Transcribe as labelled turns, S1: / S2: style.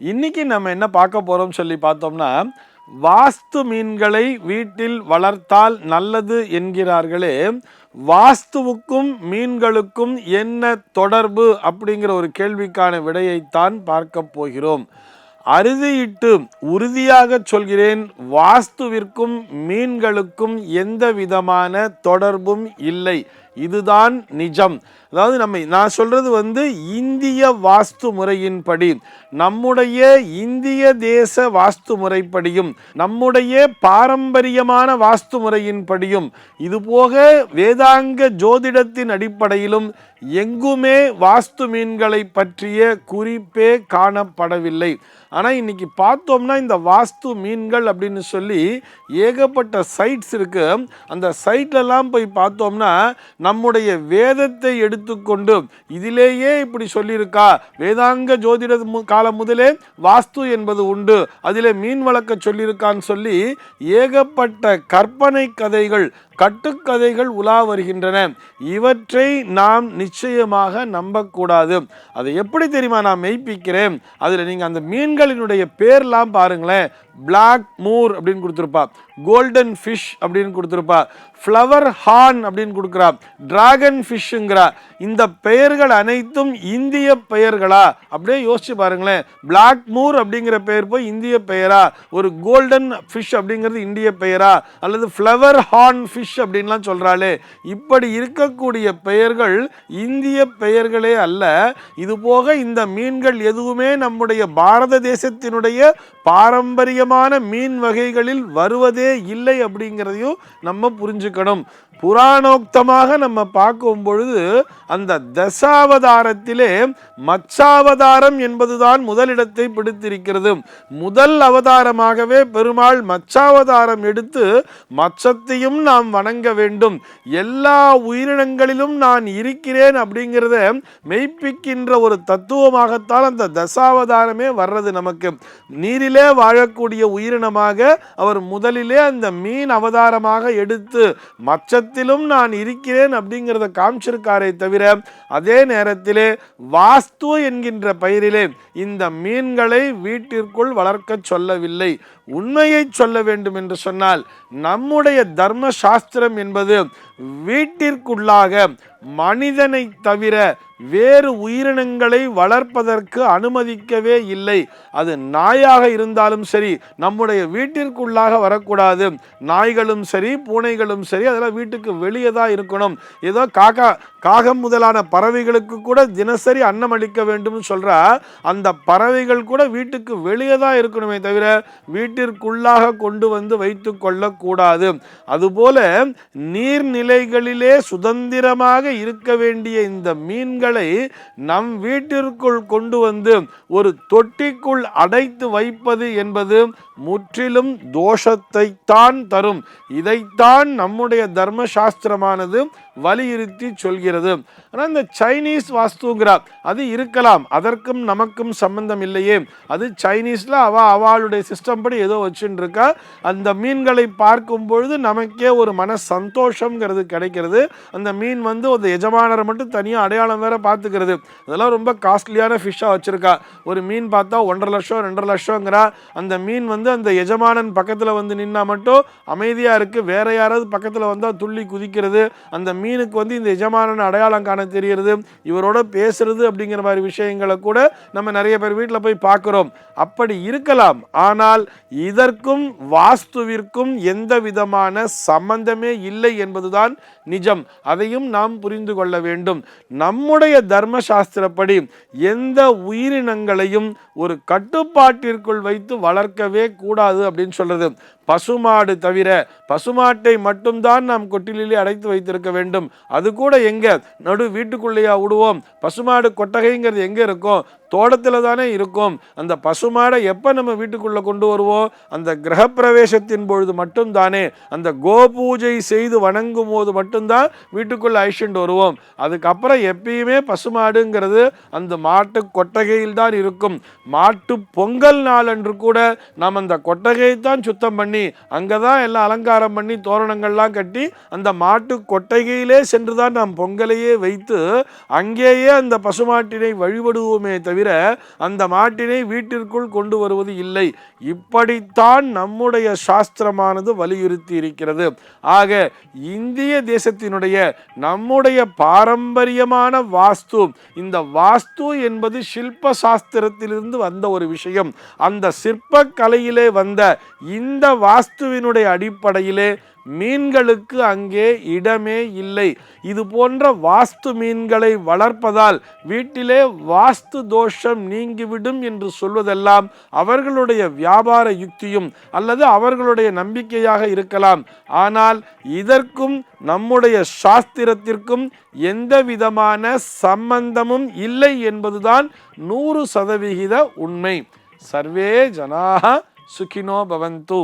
S1: இன்னைக்கு நம்ம என்ன பார்க்க போறோம் சொல்லி பார்த்தோம்னா, வாஸ்து மீன்களை வீட்டில் வளர்த்தால் நல்லது என்கிறார்களே, வாஸ்துவுக்கும் மீன்களுக்கும் என்ன தொடர்பு அப்படிங்கிற ஒரு கேள்விக்கான விடையைத்தான் பார்க்க போகிறோம். அறுதியிட்டு உறுதியாக சொல்கிறேன், வாஸ்துவிற்கும் மீன்களுக்கும் எந்த விதமான தொடர்பும் இல்லை. இதுதான் நிஜம். அதாவது நான் சொல்றது இந்திய வாஸ்து முறையின்படி, நம்முடைய இந்திய தேச வாஸ்து முறைப்படியும் நம்முடைய பாரம்பரியமான வாஸ்து முறையின்படியும் இதுபோக வேதாங்க ஜோதிடத்தின் அடிப்படையிலும் எங்குமே வாஸ்து மீன்களை பற்றிய குறிப்பே காணப்படவில்லை. ஆனால் இன்னைக்கு பார்த்தோம்னா இந்த வாஸ்து மீன்கள் அப்படின்னு சொல்லி ஏகப்பட்ட சைட்ஸ் இருக்கு. அந்த சைட்லலாம் போய் பார்த்தோம்னா நம்முடைய வேதத்தை எடுத்துக்கொண்டு இதிலேயே இப்படி சொல்லியிருக்கா, வேதாங்க ஜோதிட காலம் முதலே வாஸ்து என்பது உண்டு, அதிலே மீன் வளர்க்க சொல்லியிருக்கான்னு சொல்லி ஏகப்பட்ட கற்பனை கதைகள், கட்டுக்கதைகள் உலா வருகின்றன. இவற்றை நாம் நிச்சயமாக நம்பக்கூடாது. அதை எப்படி தெரியுமா நான் மெய்ப்பிக்கிறேன்? அதில் நீங்கள் அந்த மீன்களினுடைய பேர்லாம் பாருங்களேன். பிளாக் மூர் அப்படின்னு கொடுத்துருப்பா, கோல்டன் ஃபிஷ் அப்படின்னு கொடுத்துருப்பா, ஃப்ளவர் ஹார்ன் அப்படின்னு கொடுக்குறா, டிராகன் ஃபிஷ்ஷுங்கிறா. இந்த பெயர்கள் அனைத்தும் இந்திய பெயர்களா? அப்படியே யோசிச்சு பாருங்களேன். பிளாக் மூர் அப்படிங்கிற பெயர் போய் இந்திய பெயரா? ஒரு கோல்டன் ஃபிஷ் அப்படிங்கிறது இந்திய பெயரா? அல்லது ஃப்ளவர் ஹார்ன் ஃபிஷ் அப்படின்லாம் சொல்றாளே, இப்படி இருக்கக்கூடிய பெயர்கள் இந்திய பெயர்களே அல்ல. இது போக இந்த மீன்கள் எதுவுமே நம்முடைய பாரத தேசத்தினுடைய பாரம்பரியமான மீன் வகைகளில் வருவதே இல்லை அப்படிங்கிறதையும் நம்ம புரிஞ்சுக்கணும். புராணோக்தமாக நம்ம பார்க்கும் பொழுது அந்த தசாவதாரத்திலே மச்சாவதாரம் என்பதுதான் முதலிடத்தை பிடித்திருக்கிறது. முதல் அவதாரமாகவே பெருமாள் மச்சாவதாரம் எடுத்து மச்சத்தையும் நாம் வணங்க வேண்டும், எல்லா உயிரினங்களிலும் நான் இருக்கிறேன் அப்படிங்கிறத மெய்ப்பிக்கின்ற ஒரு தத்துவமாகத்தான் அந்த தசாவதாரமே வர்றது. நமக்கு நீரிலே வாழக்கூடிய உயிரினமாக அவர் முதலிலே அந்த மீன் அவதாரமாக எடுத்து மச்சத்திலும் நான் இருக்கிறேன் அப்படிங்கிறத காமிச்சிருக்காரே தவிர, அதே நேரத்திலே வாஸ்து என்கின்ற பெயரிலே இந்த மீன்களை வீட்டிற்குள் வளர்க்க சொல்லவில்லை. உண்மையை சொல்ல வேண்டும் என்று சொன்னால், நம்முடைய தர்ம சாஸ்திரம் என்பது வீட்டிற்குள்ளாக மனிதனை தவிர வேறு உயிரினங்களை வளர்ப்பதற்கு அனுமதிக்கவே இல்லை. அது நாயாக இருந்தாலும் சரி நம்முடைய வீட்டிற்குள்ளாக வரக்கூடாது. நாய்களும் சரி பூனைகளும் சரி அதெல்லாம் வீட்டுக்கு வெளியே தான் இருக்கணும். ஏதோ காகம் முதலான பறவைகளுக்கு கூட தினசரி அன்னம் அளிக்க வேண்டும் சொல்றா, அந்த பறவைகள் கூட வீட்டுக்கு வெளியே தான் இருக்கணுமே தவிர வீட்டிற்குள்ளாக கொண்டு வந்து வைத்து கொள்ளக்கூடாது. அதுபோல நீர்நிலைகளிலே சுதந்திரமாக இருக்க வேண்டிய இந்த மீன்களை நம் வீட்டிற்குள் கொண்டு வந்து ஒரு தொட்டிக்குள் அடைத்து வைப்பது என்பது முற்றிலும் தோஷத்தை தான் தரும். இதைத்தான் நம்முடைய தர்ம சாஸ்திரமானது வலியுறுத்தி சொல்கிறது. ஆனால் இந்த சைனீஸ் வாஸ்துங்கிறார், அது இருக்கலாம், அதற்கும் நமக்கும் சம்பந்தம் இல்லையே. அது சைனீஸ்ல அவளுடைய சிஸ்டம் படி ஏதோ வச்சுட்டு இருக்கா. அந்த மீன்களை பார்க்கும் பொழுது நமக்கே ஒரு மன சந்தோஷங்கிறது கிடைக்கிறது. அந்த மீன் ஒரு எஜமானரை மட்டும் தனியாக அடையாளம் வேற பார்த்துக்கிறது. அதெல்லாம் ரொம்ப காஸ்ட்லியான ஃபிஷ்ஷாக வச்சிருக்கா. ஒரு மீன் பார்த்தா 1.5 லட்சம் 2.5 லட்சங்கிறா. அந்த மீன் அந்த எஜமானன் பக்கத்தில் நின்னா மட்டும் அமைதியாக இருக்கு, வேற யாராவது பக்கத்தில் வந்தால் துள்ளி குதிக்கிறது. அந்த மீனுக்கு இந்த எஜமானன் அடையாளம் காண தெரிகிறது, இவரோட பேசுறது அப்படிங்கிற மாதிரி விஷயங்களை கூட நம்ம நிறைய பேர் வீட்டில் போய் பார்க்கிறோம். அப்படி இருக்கலாம், ஆனால் இதற்கும் வாஸ்துவிற்கும் எந்த விதமான சம்பந்தமே இல்லை என்பதுதான் நிஜம். அதையும் நாம் புரிந்து கொள்ள வேண்டும். நம்முடைய தர்ம சாஸ்திரப்படி எந்த உயிரினங்களையும் ஒரு கட்டுப்பாட்டிற்குள் வைத்து வளர்க்கவே கூடாது அப்படின்னு சொல்றது. பசுமாடு தவிர, பசுமாட்டை மட்டும்தான் நாம் கொட்டிலே அடைத்து வைத்திருக்க வேண்டும். அது கூட எங்க நடு வீட்டுக்குள்ளேயா விடுவோம்? பசுமாடு கொட்டகைங்கிறது எங்க இருக்கும்? தோட்டத்தில் தானே இருக்கும். அந்த பசுமாடை எப்போ நம்ம வீட்டுக்குள்ளே கொண்டு வருவோம்? அந்த கிரகப்பிரவேசத்தின் பொழுது மட்டும்தானே. அந்த கோபூஜை செய்து வணங்கும் போது மட்டும்தான் வீட்டுக்குள்ளே அழிச்சுட்டு வருவோம். அதுக்கப்புறம் எப்பயுமே பசுமாடுங்கிறது அந்த மாட்டு கொட்டகையில் தான் இருக்கும். மாட்டு பொங்கல் நாள் அன்று கூட நாம் அந்த கொட்டகையை தான் சுத்தம் பண்ணி அங்கே தான் எல்லாம் அலங்காரம் பண்ணி தோரணங்கள்லாம் கட்டி அந்த மாட்டு கொட்டகையிலே சென்று தான் நாம் பொங்கலையே வைத்து அங்கேயே அந்த பசுமாட்டினை வழிபடுவோமே தவிர தவிர அந்த மாட்டினை வீட்டிற்குள் கொண்டு வருவது இல்லை. இப்படித்தான் நம்முடைய சாஸ்திரமானது வலியுறுத்தி இருக்கிறது. ஆக இந்திய தேசத்தினுடைய நம்முடைய பாரம்பரியமான வாஸ்து, இந்த வாஸ்து என்பது சிற்ப சாஸ்திரத்திலிருந்து வந்த ஒரு விஷயம். அந்த சிற்ப கலையிலே வந்த இந்த வாஸ்துவினுடைய அடிப்படையிலே மீன்களுக்கு அங்கே இடமே இல்லை. இது போன்ற வாஸ்து மீன்களை வளர்ப்பதால் வீட்டிலே வாஸ்து தோஷம் நீங்கிவிடும் என்று சொல்வதெல்லாம் அவர்களுடைய வியாபார யுக்தியும் அல்லது அவர்களுடைய நம்பிக்கையாக இருக்கலாம். ஆனால் இதற்கும் நம்முடைய சாஸ்திரத்திற்கும் எந்த விதமான சம்பந்தமும் இல்லை என்பதுதான் 100% உண்மை. சர்வே ஜனாஹ சுகினோ பவந்து.